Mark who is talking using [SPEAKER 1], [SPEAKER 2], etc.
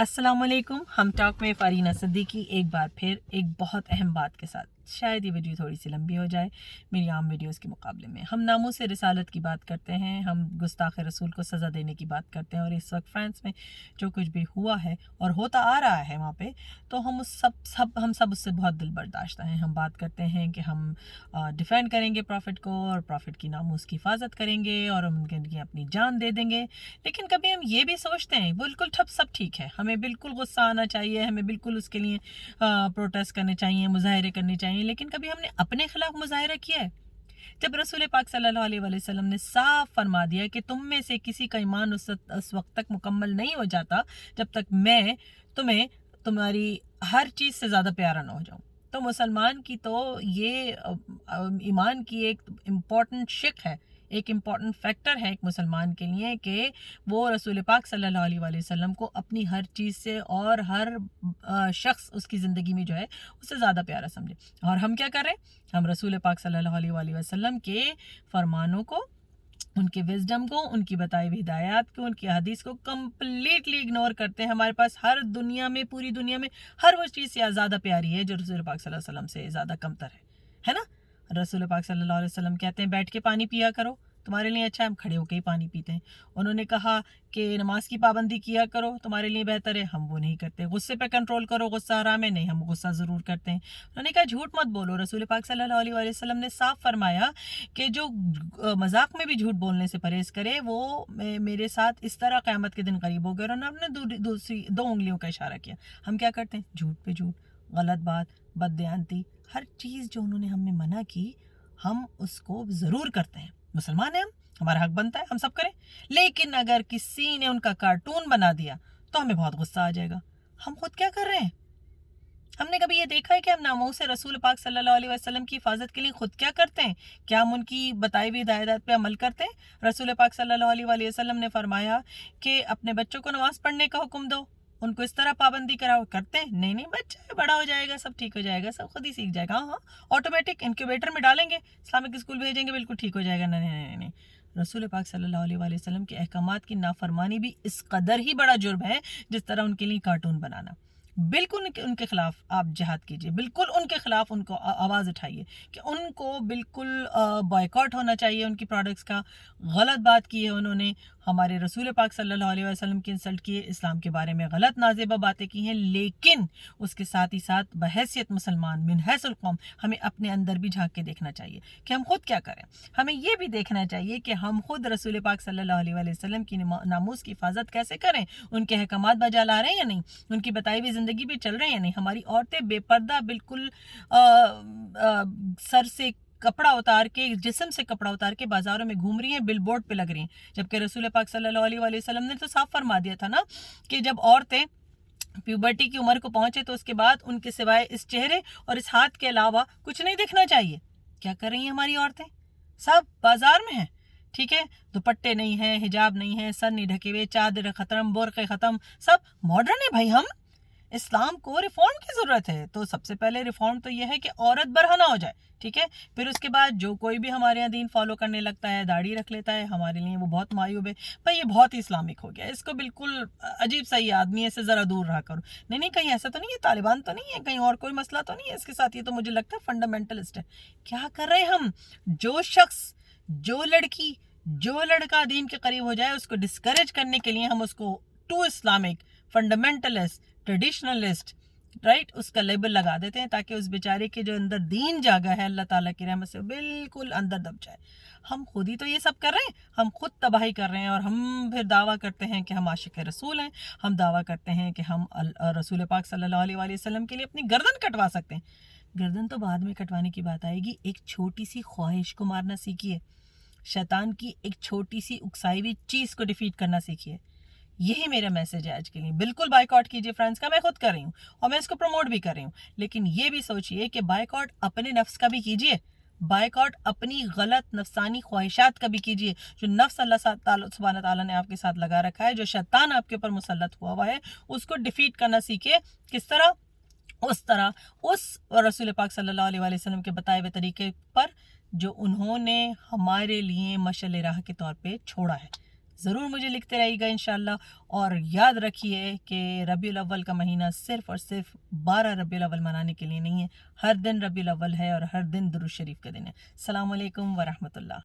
[SPEAKER 1] अस्सलाम वालेकुम। हम टॉक में फ़रीना सिद्दीकी एक बार फिर एक बहुत अहम बात के साथ। शायद ये वीडियो थोड़ी सी लंबी हो जाए मेरी आम वीडियोस के मुकाबले में। हम नामूस रिसालत की बात करते हैं, हम गुस्ताख रसूल को सज़ा देने की बात करते हैं, और इस वक्त फ्रांस में जो कुछ भी हुआ है और होता आ रहा है वहाँ पे, तो हम हम सब उससे बहुत दिल बर्दाश्त हैं। हम बात करते हैं कि हम डिफ़ेंड करेंगे प्रॉफिट को और प्रॉफिट की नामूस की हिफाजत करेंगे और हम उनके लिए अपनी जान दे देंगे। लेकिन कभी हम ये भी सोचते हैं बिल्कुल सब ठीक है, हमें बिल्कुल गुस्सा आना चाहिए, हमें बिल्कुल उसके लिए प्रोटेस्ट करने चाहिए, मुजाहरे करने चाहिए, लेकिन कभी हमने अपने खिलाफ मुजाहरा किया है? जब रसूल पाक सल्लल्लाहु अलैहि वसल्लम ने साफ फरमा दिया कि तुम में से किसी का ईमान उस वक्त तक मुकम्मल नहीं हो जाता जब तक मैं तुम्हें तुम्हारी हर चीज़ से ज़्यादा प्यारा ना हो जाऊं, तो मुसलमान की तो ये ईमान की एक इम्पॉर्टेंट शिक है, एक इम्पॉर्टेंट फैक्टर है एक मुसलमान के लिए कि वो रसूल पाक सल्लल्लाहु अलैहि वसल्लम को अपनी हर चीज़ से और हर शख्स उसकी ज़िंदगी में जो है उससे ज़्यादा प्यारा समझे। और हम क्या कर रहे हैं? हम रसूल पाक सल्लल्लाहु अलैहि वसल्लम के फरमानों को, उनके विजडम को, उनकी बताई हुई हिदायत को, उनकी हदीस को कम्प्लीटली इग्नोर करते हैं। हमारे पास हर दुनिया में, पूरी दुनिया में हर वो चीज़ से ज़्यादा प्यारी है जो रसूल पाक सल्लल्लाहु अलैहि वसल्लम से ज़्यादा कमतर है ना? रसूल पाक सल्लल्लाहु अलैहि वसल्लम कहते हैं बैठ के पानी पिया करो, तुम्हारे लिए अच्छा है, हम खड़े होकर ही पानी पीते हैं। उन्होंने कहा कि नमाज की पाबंदी किया करो, तुम्हारे लिए बेहतर है, हम वो नहीं करते। गुस्से पे कंट्रोल करो, गुस्सा हराम है, नहीं, हम गुस्सा ज़रूर करते हैं। उन्होंने कहा झूठ मत बोलो, रसूल पाक सल्लल्लाहु अलैहि वसल्लम ने साफ फरमाया कि जो मजाक में भी झूठ बोलने से परहेज़ करे वो मेरे साथ इस तरह क़यामत के दिन करीब हो गए। और उन्होंने दूसरी 2 उंगलियों का इशारा किया। हम क्या करते हैं? झूठ पे झूठ, गलत बात, बददयानती, हर चीज़ जो उन्होंने हमें मना की हम उसको ज़रूर करते हैं। मुसलमान हैं हम, हमारा हक बनता है हम सब करें। लेकिन अगर किसी ने उनका कार्टून बना दिया तो हमें बहुत गुस्सा आ जाएगा। हम खुद क्या कर रहे हैं? हमने कभी ये देखा है कि हम नामूस रसूल पाक सल्लल्लाहु अलैहि वसल्लम की हिफाजत के लिए खुद क्या करते हैं? क्या हम उनकी बताई हुई हिदायत पे अमल करते हैं? रसूल पाक सल्लल्लाहु अलैहि वसल्लम ने फरमाया कि अपने बच्चों को नमाज पढ़ने का हुक्म दो, उनको इस तरह पाबंदी कराओ, करते हैं? नहीं नहीं, बच्चा बड़ा हो जाएगा, सब ठीक हो जाएगा, सब खुद ही सीख जाएगा। हाँ, ऑटोमेटिक इनक्यूबेटर में डालेंगे, इस्लामिक स्कूल भेजेंगे, बिल्कुल ठीक हो जाएगा। नहीं नहीं नहीं, रसूल पाक सल्लल्लाहु अलैहि वसल्लम के अहकामात की नाफरमानी भी इस कदर ही बड़ा जुर्म है जिस तरह उनके लिए कार्टून बनाना। बिल्कुल उनके खिलाफ आप जिहाद कीजिए, बिल्कुल उनके खिलाफ उनको आवाज़ उठाइए कि उनको बिल्कुल बॉयकॉट होना चाहिए उनकी प्रोडक्ट्स का। गलत बात की है उन्होंने, हमारे रसूल पाक सल्लल्लाहु अलैहि वसल्लम की इंसल्ट की है, इस्लाम के बारे में गलत नाजेबा बातें की हैं, लेकिन उसके साथ ही साथ बहैसियत मुसलमान मिन हैसुल कौम हमें अपने अंदर भी झांक के देखना चाहिए कि हम खुद क्या करें। हमें ये भी देखना चाहिए कि हम खुद रसूल पाक सल्लल्लाहु अलैहि वसल्लम की नामूस की हिफाजत कैसे करें, उनके अहकामात बजा ला रहे हैं या नहीं, उनकी बताई हुई ज़िंदगी पे चल रहे हैं या नहीं। हमारी औरतें बेपर्दा बिल्कुल सर से कपड़ा उतार के, जिस्म से कपड़ा उतार के बाजारों में घूम रही हैं, बिल बोर्ड पे लग रही हैं, जबकि रसूल पाक सल्लल्लाहु अलैहि वसल्लम ने तो साफ फरमा दिया था ना कि जब औरतें प्यूबर्टी की उम्र को पहुंचे तो उसके बाद उनके सिवाय इस चेहरे और इस हाथ के अलावा कुछ नहीं दिखना चाहिए। क्या कर रही हैं हमारी औरतें? सब बाजार में हैं, ठीक है, दुपट्टे नहीं है, हिजाब नहीं है, सर नहीं ढके हुए, चादर खत्म, बुर्के खत्म, सब मॉडर्न है भाई। हम इस्लाम को रिफॉर्म की ज़रूरत है, तो सबसे पहले रिफॉर्म तो यह है कि औरत बरहना हो जाए, ठीक है। फिर उसके बाद जो कोई भी हमारे यहाँ दीन फॉलो करने लगता है, दाढ़ी रख लेता है, हमारे लिए वो बहुत मायूब है भाई, ये बहुत ही इस्लामिक हो गया, इसको बिल्कुल अजीब सा ही आदमी है, इससे ज़रा दूर रहा करो। नहीं नहीं, कहीं ऐसा तो नहीं है, तालिबान तो नहीं है, कहीं और कोई मसला तो नहीं है इसके साथ, ये तो मुझे लगता है फंडामेंटलिस्ट है। क्या कर रहे हैं हम? जो शख्स, जो लड़की, जो लड़का दीन के करीब हो जाए उसको डिस्करेज करने के लिए हम उसको टू इस्लामिक, फंडामेंटलिस्ट, ट्रेडिशनलिस्ट, राइट, उसका लेबल लगा देते हैं ताकि उस बेचारे के जो अंदर दीन जागा है अल्लाह ताला की रहमत से बिल्कुल अंदर दब जाए। हम खुद ही तो ये सब कर रहे हैं, हम खुद तबाही कर रहे हैं, और हम फिर दावा करते हैं कि हम आशिक रसूल हैं, हम दावा करते हैं कि हम रसूल पाक सल्लल्लाहु अलैहि वसल्लम के लिए अपनी गर्दन कटवा सकते हैं। गर्दन तो बाद में कटवाने की बात आएगी, एक छोटी सी ख्वाहिश को मारना सीखिए, शैतान की एक छोटी सी उकसाई हुई चीज़ को डिफीट करना सीखिए। यही मेरा मैसेज है आज के लिए। बिल्कुल बायकॉट कीजिए फ्रेंड्स का, मैं खुद कर रही हूँ और मैं इसको प्रमोट भी कर रही हूँ, लेकिन ये भी सोचिए कि बायकॉट अपने नफ्स का भी कीजिए, बायकॉट अपनी गलत नफसानी ख्वाहिशात का भी कीजिए। जो नफ्स अल्लाह सुब्हानहू तआला ने आपके साथ लगा रखा है, जो शैतान आपके ऊपर मुसल्लत हुआ है, उसको डिफीट करना सीखिए। किस तरह? उस तरह, उस रसूल पाक सल्लल्लाहु अलैहि वसल्लम के बताए हुए तरीके पर जो उन्होंने हमारे लिए मशअल राह के तौर पे छोड़ा है। ضرور مجھے لکھتے رہیے گا انشاءاللہ. اور یاد رکھیے کہ ربیع الاول کا مہینہ صرف اور صرف 12 ربیع الاول منانے کے لیے نہیں ہے. ہر دن ربیع الاول ہے اور ہر دن درود شریف کا دن ہے. السلام علیکم ورحمۃ اللہ.